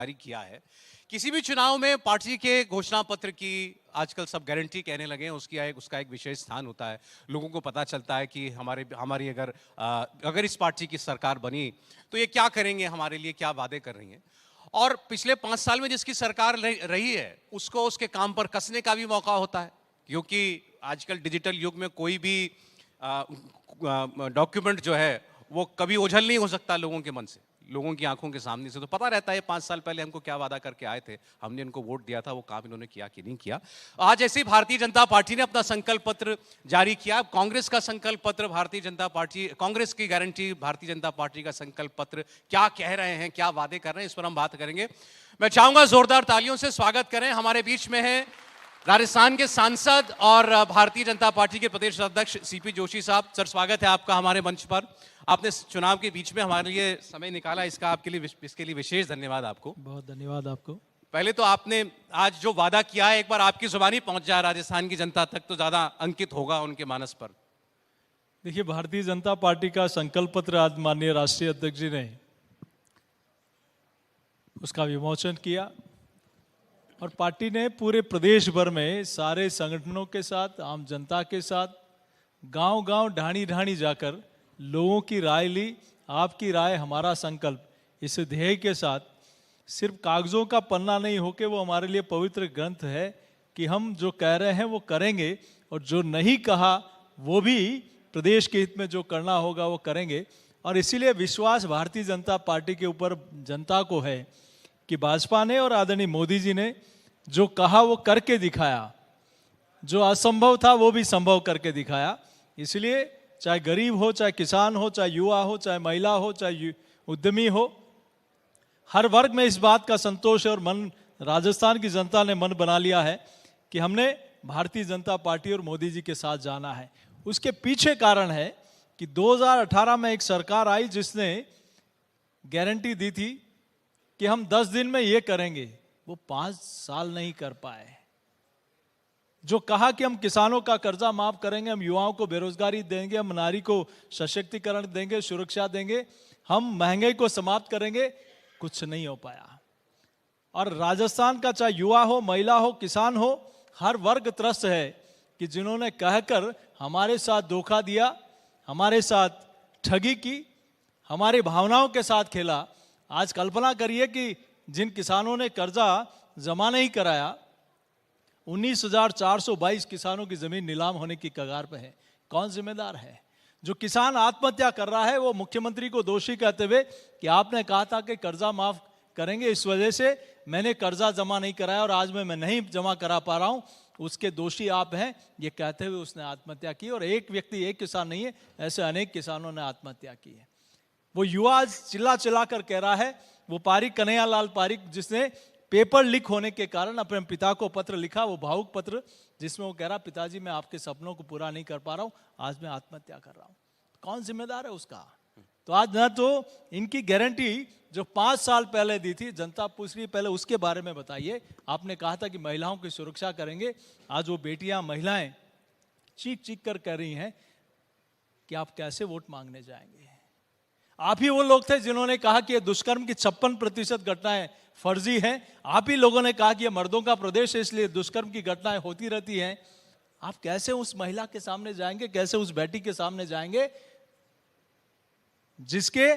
जारी किया है। किसी भी चुनाव में पार्टी के घोषणा पत्र की आजकल सब गारंटी कहने लगे हैं, उसका एक विशेष स्थान होता है। लोगों को पता चलता है कि हमारी अगर इस पार्टी की सरकार बनी तो ये क्या करेंगे, हमारे लिए क्या वादे कर रही हैं। और पिछले 5 साल में जिसकी सरकार रही है उसको उसके काम पर कसने का भी मौका होता है, क्योंकि आजकल डिजिटल युग में कोई भी डॉक्यूमेंट जो है वो कभी ओझल नहीं हो सकता लोगों के मन से, लोगों की आंखों के सामने से। तो पता रहता है 5 साल पहले हमको क्या वादा करके आए थे, हमने इनको वोट दिया था, वो काम इन्होंने किया कि नहीं किया। आज ऐसे ही भारतीय जनता पार्टी ने अपना संकल्प पत्र जारी किया। कांग्रेस का संकल्प पत्र, भारतीय जनता पार्टी, कांग्रेस की गारंटी, भारतीय जनता पार्टी का संकल्प पत्र क्या कह रहे हैं, क्या वादे कर रहे हैं, इस पर हम बात करेंगे। मैं चाहूंगा जोरदार तालियों से स्वागत करें। हमारे बीच में है राजस्थान के सांसद और भारतीय जनता पार्टी के प्रदेश अध्यक्ष सीपी जोशी साहब। सर, स्वागत है आपका हमारे मंच पर। आपने चुनाव के बीच में हमारे लिए समय निकाला, इसके लिए विशेष धन्यवाद आपको। बहुत धन्यवाद आपको। पहले तो आपने आज जो वादा किया है एक बार आपकी जुबानी पहुंच जाए राजस्थान की जनता तक तो ज्यादा अंकित होगा उनके मानस पर। देखिए, भारतीय जनता पार्टी का संकल्प पत्र आज माननीय राष्ट्रीय अध्यक्ष जी ने उसका विमोचन किया और पार्टी ने पूरे प्रदेश भर में सारे संगठनों के साथ, आम जनता के साथ, गांव-गांव, ढाणी-ढाणी जाकर लोगों की राय ली। आपकी राय हमारा संकल्प, इस ध्येय के साथ सिर्फ कागजों का पन्ना नहीं होके वो हमारे लिए पवित्र ग्रंथ है कि हम जो कह रहे हैं वो करेंगे और जो नहीं कहा वो भी प्रदेश के हित में जो करना होगा वो करेंगे। और इसीलिए विश्वास भारतीय जनता पार्टी के ऊपर जनता को है कि भाजपा ने और आदरणीय मोदी जी ने जो कहा वो करके दिखाया, जो असंभव था वो भी संभव करके दिखाया। इसलिए चाहे गरीब हो, चाहे किसान हो, चाहे युवा हो, चाहे महिला हो, चाहे उद्यमी हो, हर वर्ग में इस बात का संतोष है और मन, राजस्थान की जनता ने मन बना लिया है कि हमने भारतीय जनता पार्टी और मोदी जी के साथ जाना है। उसके पीछे कारण है कि 2018 में एक सरकार आई जिसने गारंटी दी थी कि हम 10 दिन में ये करेंगे, वो 5 साल नहीं कर पाए। जो कहा कि हम किसानों का कर्जा माफ करेंगे, हम युवाओं को बेरोजगारी देंगे, हम नारी को सशक्तिकरण देंगे, सुरक्षा देंगे, हम महंगाई को समाप्त करेंगे, कुछ नहीं हो पाया। और राजस्थान का चाहे युवा हो, महिला हो, किसान हो, हर वर्ग त्रस्त है कि जिन्होंने कहकर हमारे साथ धोखा दिया, हमारे साथ ठगी की, हमारी भावनाओं के साथ खेला। आज कल्पना करिए कि जिन किसानों ने कर्जा जमा नहीं कराया, 19,422 किसानों की जमीन नीलाम होने की कगार पे है। कौन जिम्मेदार है? जो किसान आत्महत्या कर रहा है वो मुख्यमंत्री को दोषी कहते हुए कि आपने कहा था कि कर्जा माफ करेंगे, इस वजह से मैंने कर्जा जमा नहीं कराया और आज मैं नहीं जमा करा पा रहा हूं, उसके दोषी आप हैं, ये कहते हुए उसने आत्महत्या की। और एक व्यक्ति, एक किसान नहीं है, ऐसे अनेक किसानों ने आत्महत्या की है। वो युवा आज चिल्ला चिल्ला कर कह रहा है, वो पारिक, कन्हैयालाल पारिक, जिसने पेपर लीक होने के कारण अपने पिता को पत्र लिखा, वो भावुक पत्र, जिसमें वो कह रहा, पिताजी मैं आपके सपनों को पूरा नहीं कर पा रहा हूं, आज मैं आत्महत्या कर रहा हूं। कौन जिम्मेदार है उसका? तो आज न तो इनकी गारंटी जो 5 साल पहले दी थी, जनता पूछ रही पहले उसके बारे में बताइए। आपने कहा था कि महिलाओं की सुरक्षा करेंगे, आज वो बेटियां, महिलाएं चीख चीख कर कह रही हैं कि आप कैसे वोट मांगने जाएंगे। आप ही वो लोग थे जिन्होंने कहा कि ये दुष्कर्म की 56% घटनाएं फर्जी हैं। आप ही लोगों ने कहा कि ये मर्दों का प्रदेश है, इसलिए दुष्कर्म की घटनाएं होती रहती हैं। आप कैसे उस महिला के सामने जाएंगे, कैसे उस बेटी के सामने जाएंगे जिसके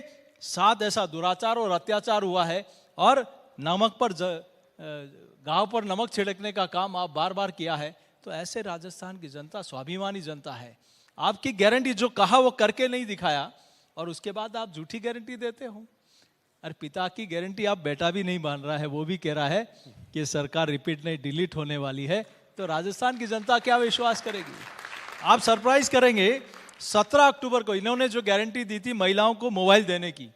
साथ ऐसा दुराचार और अत्याचार हुआ है और नमक पर घाव पर नमक छिड़कने का काम आप बार बार किया है। तो ऐसे राजस्थान की जनता स्वाभिमानी जनता है। आपकी गारंटी जो कहा वो करके नहीं दिखाया और उसके बाद आप झूठी गारंटी देते हो। अरे पिता की गारंटी आप बेटा भी नहीं मान रहा है, वो भी कह रहा है कि सरकार रिपीट नहीं डिलीट होने वाली है, तो राजस्थान की जनता क्या विश्वास करेगी? आप सरप्राइज करेंगे। 17 अक्टूबर को इन्होंने जो गारंटी दी थी महिलाओं को मोबाइल देने की,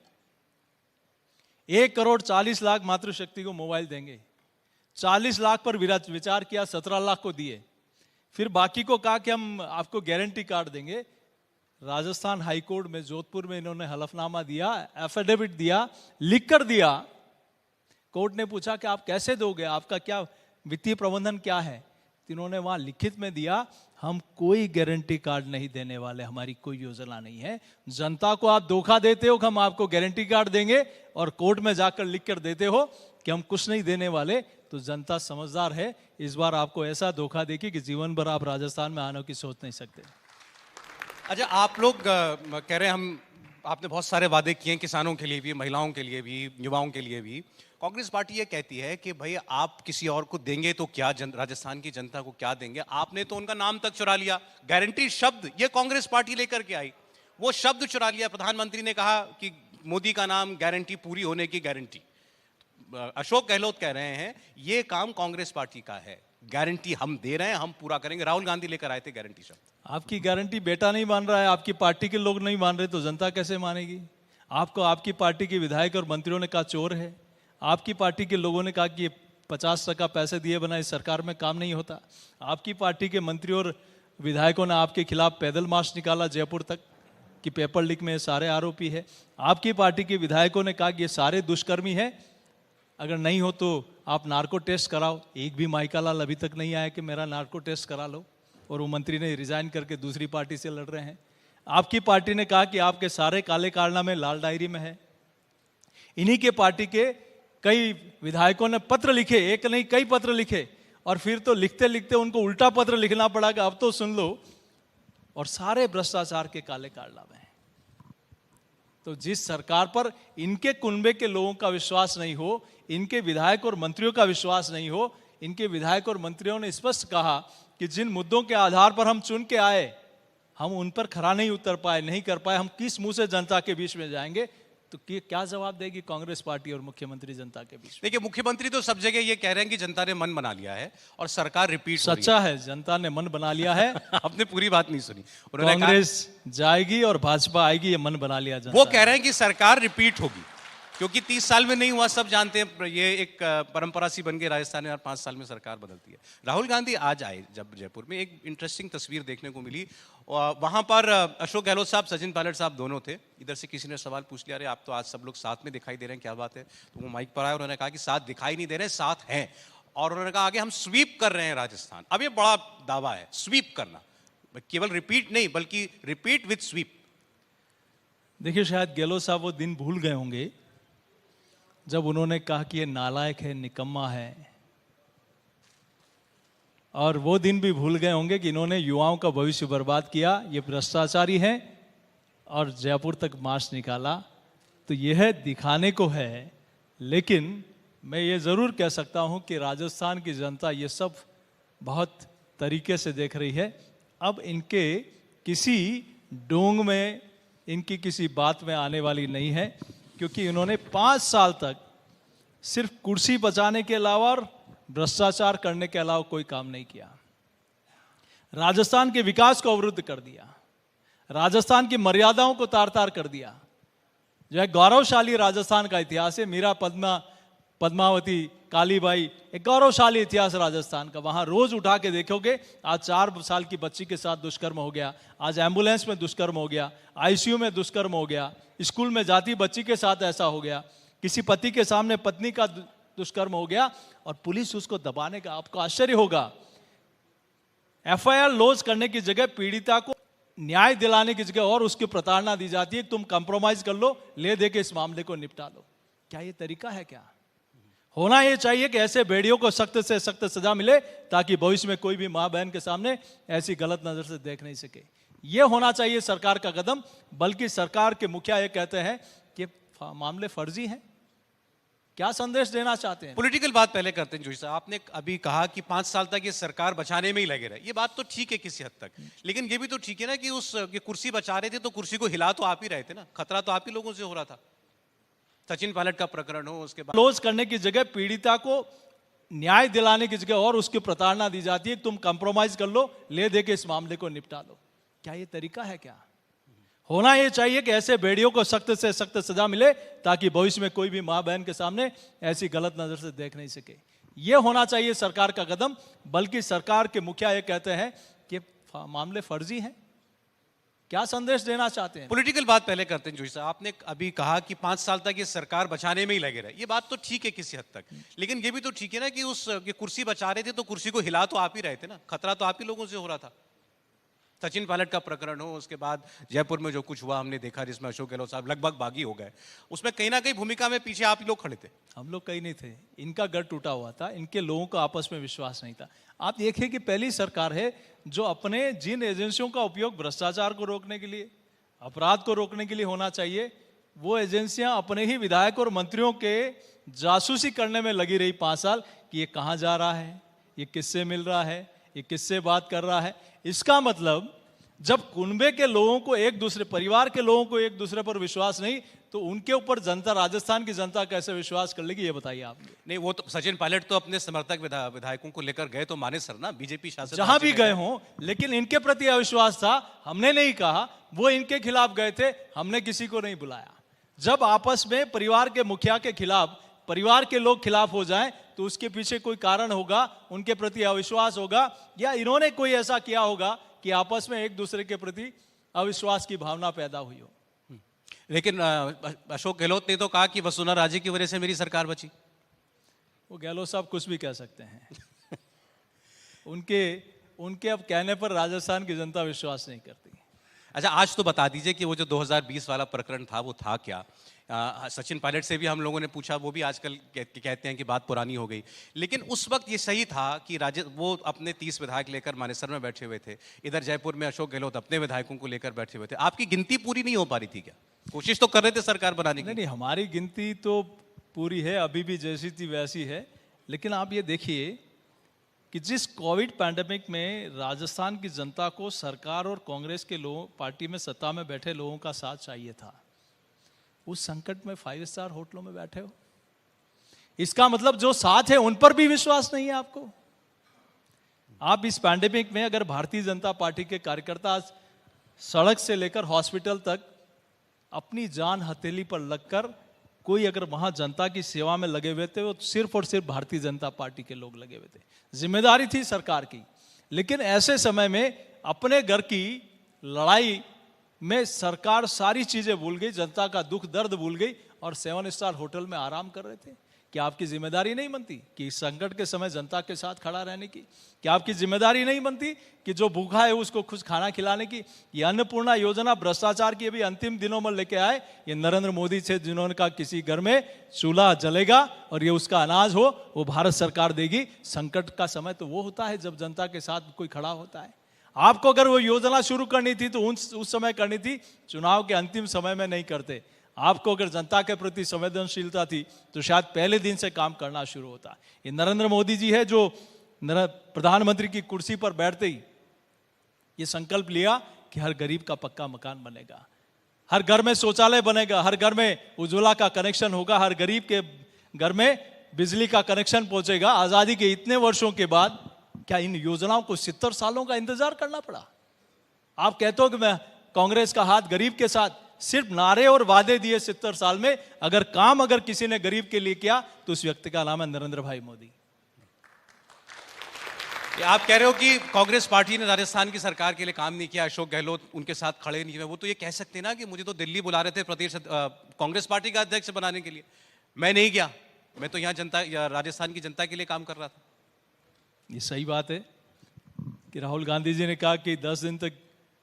1,40,00,000 मातृशक्ति को मोबाइल देंगे, 40 लाख पर विचार किया, 17 लाख को दिए, फिर बाकी को कहा कि हम आपको गारंटी कार्ड देंगे। राजस्थान हाईकोर्ट में जोधपुर में इन्होंने हलफनामा दिया, एफिडेविट दिया, लिख कर दिया। कोर्ट ने पूछा कि आप कैसे दोगे, आपका क्या वित्तीय प्रबंधन क्या है? तो इन्होंने वहां लिखित में दिया, हम कोई गारंटी कार्ड नहीं देने वाले, हमारी कोई योजना नहीं है। जनता को आप धोखा देते हो कि हम आपको गारंटी कार्ड देंगे और कोर्ट में जाकर लिख कर देते हो कि हम कुछ नहीं देने वाले, तो जनता समझदार है। इस बार आपको ऐसा धोखा देगी कि जीवन भर आप राजस्थान में आने की सोच नहीं सकते। अच्छा, आप लोग कह रहे हैं हम, आपने बहुत सारे वादे किए हैं किसानों के लिए भी, महिलाओं के लिए भी, युवाओं के लिए भी। कांग्रेस पार्टी ये कहती है कि भाई आप किसी और को देंगे तो क्या, राजस्थान की जनता को क्या देंगे? आपने तो उनका नाम तक चुरा लिया। गारंटी शब्द ये कांग्रेस पार्टी लेकर के आई, वो शब्द चुरा लिया। प्रधानमंत्री ने कहा कि मोदी का नाम गारंटी पूरी होने की गारंटी। अशोक गहलोत कह रहे हैं ये काम कांग्रेस पार्टी का है, गारंटी हम दे रहे हैं, हम पूरा करेंगे। राहुल गांधी लेकर आए थे गारंटी शब्द। आपकी गारंटी बेटा नहीं मान रहा है, आपकी पार्टी के लोग नहीं मान रहे, तो जनता कैसे मानेगी? आपको आपकी पार्टी के विधायक और मंत्रियों ने कहा चोर है। आपकी पार्टी के लोगों ने कहा कि 50% पैसे दिए बिना इस सरकार में काम नहीं होता। आपकी पार्टी के मंत्री और विधायकों ने आपके खिलाफ पैदल मार्च निकाला जयपुर तक कि पेपर लीक में सारे आरोपी है। आपकी पार्टी के विधायकों ने कहा कि ये सारे दुष्कर्मी है, अगर नहीं हो तो आप नार्को टेस्ट कराओ। एक भी माइका लाल अभी तक नहीं आया कि मेरा नार्को टेस्ट करा लो, और वो मंत्री ने रिजाइन करके दूसरी पार्टी से लड़ रहे हैं। आपकी पार्टी ने कहा कि आपके सारे काले कारनामे लाल डायरी में है। इन्हीं के पार्टी के कई विधायकों ने पत्र लिखे, एक नहीं कई पत्र लिखे, और फिर तो लिखते लिखते उनको उल्टा पत्र लिखना पड़ा कि अब तो सुन लो, और सारे भ्रष्टाचार के काले कारनामे हैं। तो जिस सरकार पर इनके कुनबे के लोगों का विश्वास नहीं हो, इनके विधायक और मंत्रियों का विश्वास नहीं हो, इनके विधायक और मंत्रियों ने स्पष्ट कहा कि जिन मुद्दों के आधार पर हम चुन के आए, हम उन पर खरा नहीं उतर पाए, नहीं कर पाए, हम किस मुंह से जनता के बीच में जाएंगे? तो क्या जवाब देगी कांग्रेस पार्टी और मुख्यमंत्री जनता के बीच में? देखिए, मुख्यमंत्री तो सब जगह ये कह रहे हैं कि जनता ने मन बना लिया है और सरकार रिपीट हो रही सच्चा है, जनता ने मन बना लिया है। आपने पूरी बात नहीं सुनी। उन्होंने कहा कांग्रेस जाएगी और भाजपा आएगी, ये मन बना लिया जनता वो ने। कह रहे हैं कि सरकार रिपीट होगी, क्योंकि 30 साल में नहीं हुआ, सब जानते हैं। ये एक परंपरा सी बन गई राजस्थान में, हर 5 साल में सरकार बदलती है। राहुल गांधी आज आए जब जयपुर में, एक इंटरेस्टिंग तस्वीर देखने को मिली। वहां पर अशोक गहलोत साहब, सचिन पायलट साहब दोनों थे। इधर से किसी ने सवाल पूछ लिया, अरे आप तो आज सब लोग साथ में दिखाई दे रहे हैं, क्या बात है? तो वो माइक पर आए, उन्होंने कहा कि साथ दिखाई नहीं दे रहे, साथ हैं। और उन्होंने कहा आगे हम स्वीप कर रहे हैं राजस्थान। अब ये बड़ा दावा है, स्वीप करना, केवल रिपीट नहीं बल्कि रिपीट विथ स्वीप। देखिए, शायद गहलोत साहब वो दिन भूल गए होंगे जब उन्होंने कहा कि ये नालायक है, निकम्मा है, और वो दिन भी भूल गए होंगे कि इन्होंने युवाओं का भविष्य बर्बाद किया, ये भ्रष्टाचारी है, और जयपुर तक मार्च निकाला। तो यह दिखाने को है, लेकिन मैं ये जरूर कह सकता हूं कि राजस्थान की जनता ये सब बहुत तरीके से देख रही है। अब इनके किसी डोंग में, इनकी किसी बात में आने वाली नहीं है, क्योंकि इन्होंने 5 साल तक सिर्फ कुर्सी बचाने के अलावा और भ्रष्टाचार करने के अलावा कोई काम नहीं किया। राजस्थान के विकास को अवरुद्ध कर दिया, राजस्थान की मर्यादाओं को तार तार कर दिया। जो है गौरवशाली राजस्थान का इतिहास है, मीरा पद्मावती, कालीबाई, एक गौरवशाली इतिहास राजस्थान का। वहां रोज उठा के देखोगे, आज 4 साल की बच्ची के साथ दुष्कर्म हो गया, आज एम्बुलेंस में दुष्कर्म हो गया, आईसीयू में दुष्कर्म हो गया, स्कूल में जाती बच्ची के साथ ऐसा हो गया, किसी पति के सामने पत्नी का दुष्कर्म हो गया, और पुलिस उसको दबाने का, आपको आश्चर्य होगा, एफआईआर लॉन्च करने की जगह पीड़िता को न्याय दिलाने की जगह और उसकी प्रताड़ना दी जाती है। तुम कंप्रोमाइज कर लो, ले दे के इस मामले को निपटा लो। क्या ये तरीका है? क्या होना ये चाहिए कि ऐसे भेड़ियों को सख्त से सख्त सजा मिले, ताकि भविष्य में कोई भी मां बहन के सामने ऐसी गलत नजर से देख नहीं सके। ये होना चाहिए सरकार का कदम। बल्कि सरकार के मुखिया ये कहते हैं कि मामले फर्जी हैं। क्या संदेश देना चाहते हैं? पॉलिटिकल बात पहले करते हैं जोशी साहब। आपने अभी कहा कि 5 साल तक ये सरकार बचाने में ही लगे रहे, ये बात तो ठीक है किसी हद तक, लेकिन ये भी तो ठीक है ना कि ये कुर्सी बचा रहे थे तो कुर्सी को हिला तो आप ही रहे थे ना, खतरा तो आप ही लोगों से हो रहा था। सचिन पायलट का प्रकरण हो, उसके बाद क्लोज करने की जगह पीड़िता को न्याय दिलाने की जगह और उसकी प्रताड़ना दी जाती है। तुम कंप्रोमाइज कर लो, ले दे के इस मामले को निपटा लो। क्या ये तरीका है? क्या होना ये चाहिए कि ऐसे भेड़ियों को सख्त से सख्त सजा मिले, ताकि भविष्य में कोई भी मां बहन के सामने ऐसी गलत नजर से देख नहीं सके। ये होना चाहिए सरकार का कदम। बल्कि सरकार के मुखिया ये कहते हैं कि मामले फर्जी हैं। क्या संदेश देना चाहते हैं? पॉलिटिकल बात पहले करते हैं जोशी साहब। आपने अभी कहा कि 5 साल तक ये सरकार बचाने में ही लगे रहे, ये बात तो ठीक है किसी हद तक, लेकिन ये भी तो ठीक है ना कि ये कुर्सी बचा रहे थे तो कुर्सी को हिला तो आप ही रहे थे ना, खतरा तो आप ही लोगों से हो रहा था। सचिन पायलट का प्रकरण हो, उसके बाद जयपुर में जो कुछ हुआ हमने देखा, जिसमें अशोक गहलोत साहब लगभग बागी हो गए, उसमें कहीं ना कहीं भूमिका में पीछे आप ही लोग खड़े थे। हम लोग कहीं नहीं थे, इनका गढ़ टूटा हुआ था, इनके लोगों का आपस में विश्वास नहीं था। आप देखिए कि पहली सरकार है जो अपने जिन एजेंसियों का उपयोग भ्रष्टाचार को रोकने के लिए, अपराध को रोकने के लिए होना चाहिए, वो एजेंसियां अपने ही विधायक और मंत्रियों के जासूसी करने में लगी रही 5 साल कि ये कहाँ जा रहा है, ये किससे मिल रहा है, ये किससे बात कर रहा है। इसका मतलब जब कुनबे के लोगों को, एक दूसरे परिवार के लोगों को एक दूसरे पर विश्वास नहीं, तो उनके ऊपर जनता, राजस्थान की जनता कैसे विश्वास कर लेगी, ये बताइए आप। नहीं, वो तो सचिन पायलट तो अपने समर्थक विधायकों को लेकर गए तो माने सर ना, बीजेपी शासित जहां भी गए हों, लेकिन इनके प्रति अविश्वास था। हमने नहीं कहा, वो इनके खिलाफ गए थे, हमने किसी को नहीं बुलाया। जब आपस में परिवार के मुखिया के खिलाफ परिवार के लोग खिलाफ हो जाएं, तो उसके पीछे कोई कारण होगा, उनके प्रति अविश्वास होगा, या इन्होंने कोई ऐसा किया होगा कि आपस में एक दूसरे के प्रति अविश्वास की भावना पैदा हुई हो। लेकिन अशोक गहलोत ने तो कहा कि वसुंधरा राजे की वजह से मेरी सरकार बची। वो गहलोत साहब कुछ भी कह सकते हैं। उनके अब कहने पर राजस्थान की जनता विश्वास नहीं करती। अच्छा, आज तो बता दीजिए कि वो जो 2020 वाला प्रकरण था वो था क्या। सचिन पायलट से भी हम लोगों ने पूछा, वो भी आजकल कहते हैं कि बात पुरानी हो गई, लेकिन उस वक्त ये सही था कि वो अपने 30 विधायक लेकर मानेसर में बैठे हुए थे, इधर जयपुर में अशोक गहलोत अपने विधायकों को लेकर बैठे हुए थे। आपकी गिनती पूरी नहीं हो पा रही थी क्या? कोशिश तो कर रहे थे सरकार बनाने की। नहीं, हमारी गिनती तो पूरी है, अभी भी जैसी थी वैसी है। लेकिन आप ये देखिए कि जिस कोविड पैंडेमिक में राजस्थान की जनता को सरकार और कांग्रेस के लोगों, पार्टी में सत्ता में बैठे लोगों का साथ चाहिए था, उस संकट में 5 स्टार होटलों में बैठे हो। इसका मतलब जो साथ है उन पर भी विश्वास नहीं है आपको। आप इस पैंडेमिक में अगर भारतीय जनता पार्टी के कार्यकर्ता सड़क से लेकर हॉस्पिटल तक अपनी जान हथेली पर लगकर, कोई अगर वहां जनता की सेवा में लगे हुए थे, वो सिर्फ और सिर्फ भारतीय जनता पार्टी के लोग लगे हुए थे। जिम्मेदारी थी सरकार की, लेकिन ऐसे समय में अपने घर की लड़ाई में सरकार सारी चीजें भूल गई, जनता का दुख दर्द भूल गई और 7 स्टार होटल में आराम कर रहे थे। क्या आपकी जिम्मेदारी नहीं बनती कि इस संकट के समय जनता के साथ खड़ा रहने की? क्या आपकी जिम्मेदारी नहीं बनती कि जो भूखा है उसको कुछ खाना खिलाने की? ये अन्नपूर्णा योजना भ्रष्टाचार की अभी अंतिम दिनों में लेके आए ये नरेंद्र मोदी से, जिन्होंने कहा किसी घर में चूल्हा जलेगा और ये उसका अनाज हो वो भारत सरकार देगी। संकट का समय तो वो होता है जब जनता के साथ कोई खड़ा होता है। आपको अगर वो योजना शुरू करनी थी तो उस समय करनी थी, चुनाव के अंतिम समय में नहीं करते। आपको अगर जनता के प्रति संवेदनशीलता थी तो शायद पहले दिन से काम करना शुरू होता। ये नरेंद्र मोदी जी है जो प्रधानमंत्री की कुर्सी पर बैठते ही ये संकल्प लिया कि हर गरीब का पक्का मकान बनेगा, हर घर में शौचालय बनेगा, हर घर में उज्ज्वला का कनेक्शन होगा, हर गरीब के घर में बिजली का कनेक्शन पहुंचेगा। आजादी के इतने वर्षों के बाद क्या इन योजनाओं को 70 सालों का इंतजार करना पड़ा? आप कहते हो कि मैं कांग्रेस का हाथ गरीब के साथ, सिर्फ नारे और वादे दिए 70 साल में। अगर काम किसी ने गरीब के लिए किया तो उस व्यक्ति का नाम है नरेंद्र भाई मोदी। आप कह रहे हो कि कांग्रेस पार्टी ने राजस्थान की सरकार के लिए काम नहीं किया, अशोक गहलोत उनके साथ खड़े नहीं हुए। वो तो ये कह सकते ना कि मुझे तो दिल्ली बुला रहे थे प्रदेश कांग्रेस पार्टी का अध्यक्ष बनाने के लिए, मैं नहीं गया, मैं तो यहाँ जनता या राजस्थान की जनता के लिए काम कर रहा था। ये सही बात है कि राहुल गांधी जी ने कहा कि 10 दिन तक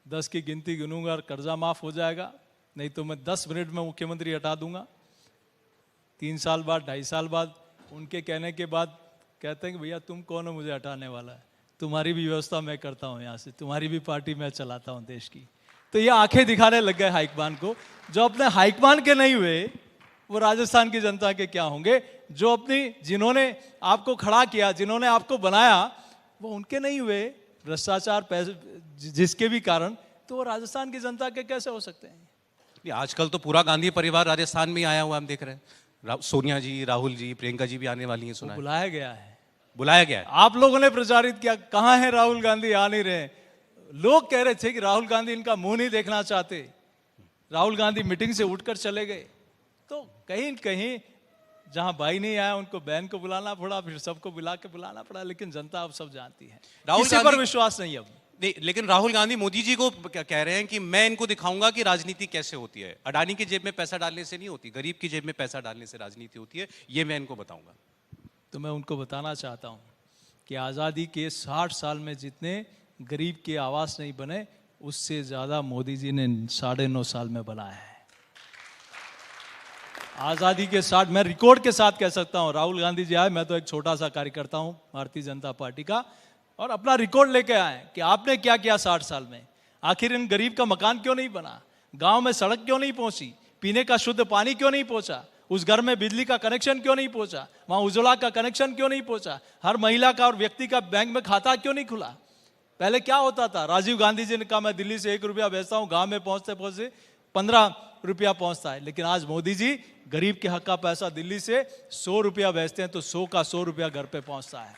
10 की गिनती गिनूंगा और कर्जा माफ हो जाएगा, नहीं तो मैं 10 मिनट में मुख्यमंत्री हटा दूंगा। 3 साल बाद, 2.5 साल बाद उनके कहने के बाद कहते हैं कि भैया तुम कौन हो मुझे हटाने वाला है, तुम्हारी भी व्यवस्था मैं करता हूँ, यहाँ से तुम्हारी भी पार्टी मैं चलाता हूँ देश की। तो ये आंखें दिखाने लग गए हाईकमान को। जो अपने हाईकमान के नहीं हुए वो राजस्थान की जनता के क्या होंगे? जो जिन्होंने आपको खड़ा किया, जिन्होंने आपको बनाया, वो उनके नहीं हुए भ्रष्टाचार जिसके भी कारण, तो वो राजस्थान की जनता के कैसे हो सकते हैं? आजकल तो पूरा गांधी परिवार राजस्थान में आया हुआ हम देख रहे हैं। सोनिया जी, राहुल जी, प्रियंका जी भी आने वाली हैं, सुना है। बुलाया गया है, बुलाया गया है। आप लोगों ने प्रचारित किया, कहां है राहुल गांधी? आ नहीं रहे। लोग कह रहे थे कि राहुल गांधी इनका मुंह नहीं देखना चाहते, राहुल गांधी मीटिंग से उठकर चले गए। तो कहीं कहीं जहां भाई नहीं आया उनको बहन को बुलाना पड़ा, फिर सबको बुला के बुलाना पड़ा। लेकिन जनता अब सब जानती है, राहुल किसी पर विश्वास नहीं अब। नहीं, लेकिन राहुल गांधी मोदी जी को कह रहे हैं कि मैं इनको दिखाऊंगा कि राजनीति कैसे होती है। अडानी की जेब में पैसा डालने से नहीं होती, गरीब की जेब में पैसा डालने से राजनीति होती है, ये मैं इनको बताऊंगा। तो मैं उनको बताना चाहता हूं कि आज़ादी के 60 साल में जितने गरीब के आवास नहीं बने, उससे ज्यादा मोदी जी ने 9.5 साल में बनाया है। आजादी के साथ मैं रिकॉर्ड के साथ कह सकता हूं, राहुल गांधी जी आए, मैं तो एक छोटा सा कार्यकर्ता हूं भारतीय जनता पार्टी का, और अपना रिकॉर्ड लेके आए कि आपने क्या किया 60 साल में। आखिर इन गरीब का मकान क्यों नहीं बना, गांव में सड़क क्यों नहीं पहुंची, पीने का शुद्ध पानी क्यों नहीं पहुंचा, उस घर में बिजली का कनेक्शन क्यों नहीं पहुंचा, वहां उज्ज्वला का कनेक्शन क्यों नहीं पहुंचा, हर महिला का और व्यक्ति का बैंक में खाता क्यों नहीं खुला। पहले क्या होता था, राजीव गांधी जी ने कहा मैं दिल्ली से 1 रुपया भेजता हूं, गांव में पहुंचते पहुंचते 15 रुपया पहुंचता है। लेकिन आज मोदी जी गरीब के हक का पैसा दिल्ली से 100 रुपया भेजते हैं तो 100 का 100 रुपया घर पे पहुंचता है।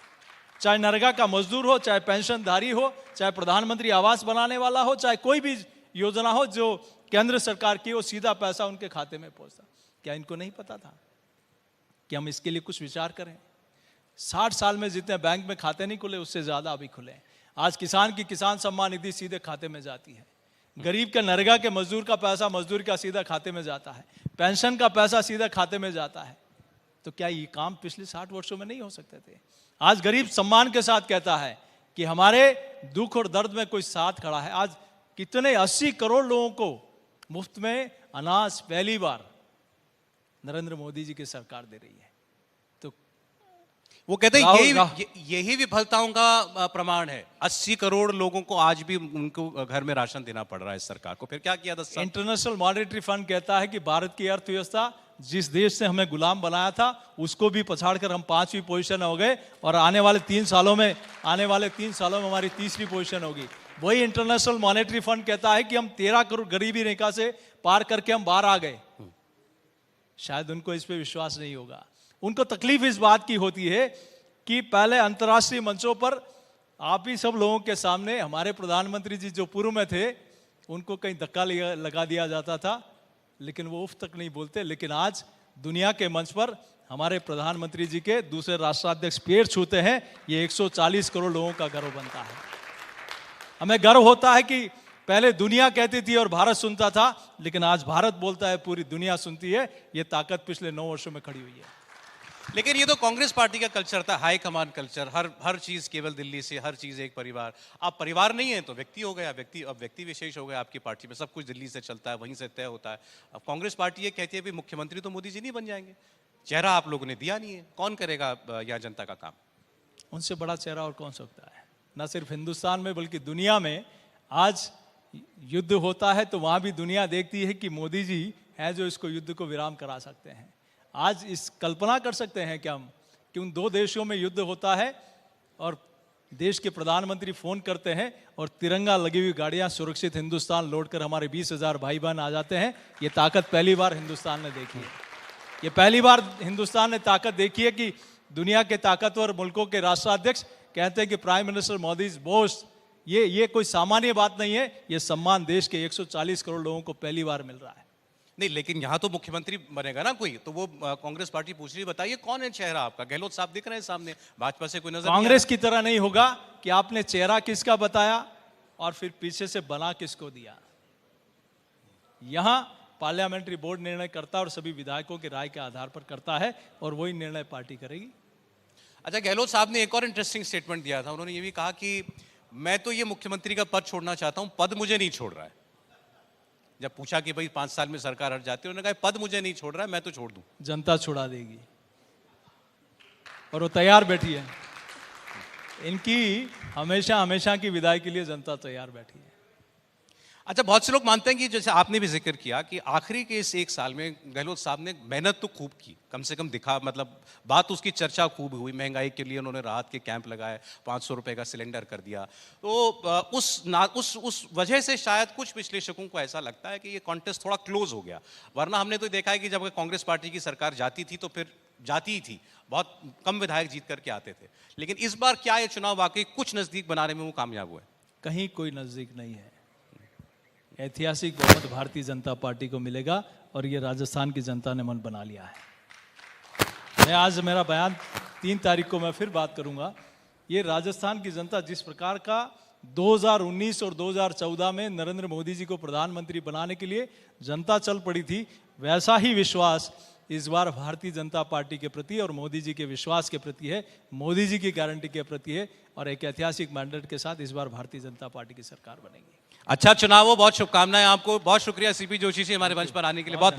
चाहे नरेगा का मजदूर हो, चाहे पेंशनधारी हो, चाहे प्रधानमंत्री आवास बनाने वाला हो, चाहे कोई भी योजना हो जो केंद्र सरकार की, वो सीधा पैसा उनके खाते में पहुंचता। क्या इनको नहीं पता था कि हम इसके लिए कुछ विचार करें? 60 साल में जितने बैंक में खाते नहीं खुले, उससे ज्यादा अभी खुले। आज किसान की किसान सम्मान निधि सीधे खाते में जाती है, गरीब के नरेगा के मजदूर का पैसा मजदूर का सीधा खाते में जाता है, पेंशन का पैसा सीधा खाते में जाता है। तो क्या ये काम पिछले 60 वर्षों में नहीं हो सकते थे? आज गरीब सम्मान के साथ कहता है कि हमारे दुख और दर्द में कोई साथ खड़ा है। आज कितने 80 करोड़ लोगों को मुफ्त में अनाज पहली बार नरेंद्र मोदी जी की सरकार दे रही है। तो वो कहते हैं यही विफलताओं का प्रमाण है। 80 करोड़ लोगों को आज भी उनको घर में राशन देना पड़ रहा है सरकार को। फिर क्या किया 10 साल? इंटरनेशनल मॉनेटरी फंड कहता है कि भारत की अर्थव्यवस्था जिस देश से हमें गुलाम बनाया था उसको भी पछाड़कर हम 5वीं पोजीशन हो गए, और आने वाले 3 सालों में हमारी 3री पोजीशन होगी। वही इंटरनेशनल मॉनेटरी फंड कहता है कि हम 13 करोड़ गरीबी रेखा से पार करके हम बाहर आ गए। शायद उनको इस पे विश्वास नहीं होगा। उनको तकलीफ इस बात की होती है कि पहले अंतर्राष्ट्रीय मंचों पर आप ही सब लोगों के सामने हमारे प्रधानमंत्री जी जो पूर्व में थे उनको कहीं धक्का लगा दिया जाता था, लेकिन वो उफ तक नहीं बोलते। लेकिन आज दुनिया के मंच पर हमारे प्रधानमंत्री जी के दूसरे राष्ट्राध्यक्ष पैर छूते हैं, ये 140 करोड़ लोगों का गर्व बनता है। हमें गर्व होता है कि पहले दुनिया कहती थी और भारत सुनता था, लेकिन आज भारत बोलता है, पूरी दुनिया सुनती है। ये ताकत पिछले 9 वर्षों में खड़ी हुई है। लेकिन ये तो कांग्रेस पार्टी का कल्चर था, हाई कमान कल्चर, हर चीज केवल दिल्ली से, हर चीज एक परिवार। आप परिवार नहीं है तो व्यक्ति हो गया, व्यक्ति विशेष हो गया आपकी पार्टी में, सब कुछ दिल्ली से चलता है, वहीं से तय होता है। अब कांग्रेस पार्टी ये कहती है भी मुख्यमंत्री तो मोदी जी नहीं बन जाएंगे, चेहरा आप लोगों ने दिया नहीं है, कौन करेगा यहाँ जनता का काम? उनसे बड़ा चेहरा और कौन सकता है? न सिर्फ हिंदुस्तान में बल्कि दुनिया में आज युद्ध होता है तो वहां भी दुनिया देखती है कि मोदी जी हैं जो इसको युद्ध को विराम करा सकते हैं। आज इस कल्पना कर सकते हैं कि हम कि उन 2 देशों में युद्ध होता है और देश के प्रधानमंत्री फोन करते हैं और तिरंगा लगी हुई गाड़ियां सुरक्षित हिंदुस्तान लौटकर हमारे 20,000 भाई बहन आ जाते हैं। ये ताकत पहली बार हिंदुस्तान ने देखी है। ये पहली बार हिंदुस्तान ने ताकत देखी है कि दुनिया के ताकतवर मुल्कों के राष्ट्राध्यक्ष कहते हैं कि prime minister Modi is Bose. ये कोई सामान्य बात नहीं है, ये सम्मान देश के 140 करोड़ लोगों को पहली बार मिल रहा है। नहीं, लेकिन यहाँ तो मुख्यमंत्री बनेगा ना कोई, तो वो कांग्रेस पार्टी पूछ रही है, बताइए कौन है चेहरा आपका? गहलोत साहब दिख रहे हैं सामने, भाजपा से कोई नजर कांग्रेस की तरह नहीं होगा कि आपने चेहरा किसका बताया और फिर पीछे से बना किसको दिया। यहां पार्लियामेंट्री बोर्ड निर्णय करता है और सभी विधायकों की राय के आधार पर करता है और वही निर्णय पार्टी करेगी। अच्छा, गहलोत साहब ने एक और इंटरेस्टिंग स्टेटमेंट दिया था। उन्होंने ये भी कहा कि मैं तो ये मुख्यमंत्री का पद छोड़ना चाहता हूं, पद मुझे नहीं छोड़ रहा है। जब पूछा कि भाई 5 साल में सरकार हट जाती है, उन्होंने कहा पद मुझे नहीं छोड़ रहा है, मैं तो छोड़ दूं। जनता छुड़ा देगी और वो तैयार बैठी है। इनकी हमेशा की विदाई के लिए जनता तैयार बैठी है। अच्छा, बहुत से लोग मानते हैं कि जैसे आपने भी जिक्र किया कि आखिरी के इस 1 साल में गहलोत साहब ने मेहनत तो खूब की, कम से कम दिखा, मतलब बात उसकी चर्चा खूब हुई। महंगाई के लिए उन्होंने राहत के कैंप लगाए, 500 रुपए का सिलेंडर कर दिया। तो उस वजह से शायद कुछ विश्लेषकों को ऐसा लगता है कि ये कॉन्टेस्ट थोड़ा क्लोज हो गया। वरना हमने तो देखा है कि जब कांग्रेस पार्टी की सरकार जाती थी तो फिर जाती ही थी, बहुत कम विधायक जीत करके आते थे। लेकिन इस बार क्या ये चुनाव वाकई कुछ नजदीक बनाने में वो कामयाब हुए? कहीं कोई नजदीक नहीं है। ऐतिहासिक बहुमत भारतीय जनता पार्टी को मिलेगा और ये राजस्थान की जनता ने मन बना लिया है। मैं आज मेरा बयान 3 तारीख को मैं फिर बात करूंगा। ये राजस्थान की जनता जिस प्रकार का 2019 और 2014 में नरेंद्र मोदी जी को प्रधानमंत्री बनाने के लिए जनता चल पड़ी थी, वैसा ही विश्वास इस बार भारतीय जनता पार्टी के प्रति और मोदी जी के विश्वास के प्रति है, मोदी जी की गारंटी के प्रति है। और एक ऐतिहासिक मैंडेट के साथ इस बार भारतीय जनता पार्टी की सरकार बनेगी। अच्छा चुनाव हो, बहुत शुभकामनाएं आपको। बहुत शुक्रिया सीपी जोशी जी हमारे मंच पर आने के लिए। बहुत